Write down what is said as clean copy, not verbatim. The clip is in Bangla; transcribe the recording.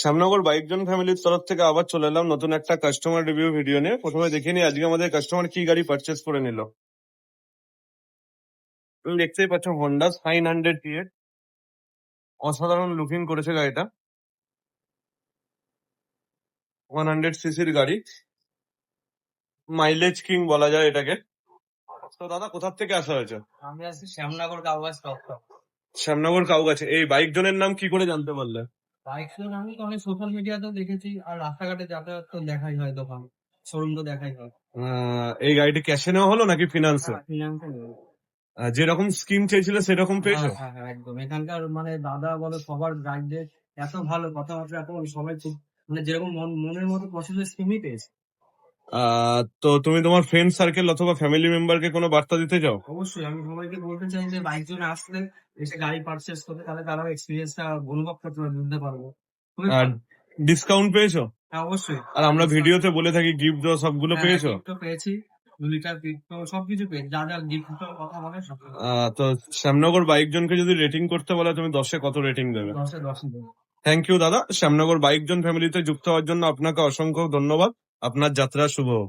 শ্যামনগর বাইকজন ফ্যামিলির তরফ থেকে আবার চলে এলাম নতুন একটা কাস্টমার রিভিউ ভিডিও নিয়ে। প্রথমে দেখে নিই আজকে আমাদের কাস্টমার কি গাড়ি পারচেস করে নিল। তুমি দেখতেই পাচ্ছ হন্ডা সাইন 100 অসাধারণ লুকিং করেছে গাড়িটা। 100 সিসির গাড়ি, মাইলেজ কিং বলা যায় এটাকে। তো দাদা কোথা থেকে আসা হয়েছে? আমি আছি শ্যামনগর কাউগাছ টপ। শ্যামনগর কাউগাছে। এই বাইক জনের নাম কি করে জানতে পারলে? বাইক শোরুম আমি তো অনেক সোশ্যাল মিডিয়াতেও দেখেছি, আর রাস্তাঘাটে যাতায়াত তো দেখাই হয়, দোকান শোরুম তো দেখাই হয়। এই গাড়িটি ক্যাশে নেওয়া হলো নাকি ফিনান্সে? ফিনান্সে যেরকম স্কিম চেয়েছিল সেরকম পেয়েছো? হ্যাঁ হ্যাঁ একদম। এখানকার মানে দাদা বলো সবার গাইডদের এত ভালো কথাবার্তা, এত সবাই খুব মানে যেরকম মনের মতো পছন্দের স্কিমই পেয়েছে। তো তুমি তোমার ফ্রেন্ড সার্কেল অথবা ফ্যামিলি মেম্বারকে কোনো বার্তা দিতে চাও? অবশ্যই আমি সবাইকে বলতে চাই যে বাইক জন্য আসলে এসে গাড়ি পারচেস করতে, তাহলে তারাও এক্সপিরিয়েন্সটা অনুভব করতে পারবে, বুঝতে পারবো। খুবই আর ভালো। ডিসকাউন্ট পেয়েছো? হ্যাঁ অবশ্যই। আর আমরা ভিডিওতে বলে থাকি গিফট দেওয়া, সবগুলো হ্যাঁ, পেয়েছো? gift তো পেয়েছি, 2 লিটার গিফট সবকিছু পেয়েছি, যা যা গিফট কথা বলে সব তো শ্যামনগর বাইকজনকে যদি রেটিং করতে বলে তুমি 10-এ কত রেটিং দেবে? 10-এ 10 দেবো। থ্যাংক ইউ দাদা। শ্যামনগর বাইকজন ফ্যামিলিতে যুক্ত হওয়ার জন্য আপনাকে অসংখ্য ধন্যবাদ। আপনার যাত্রা শুভ হোক।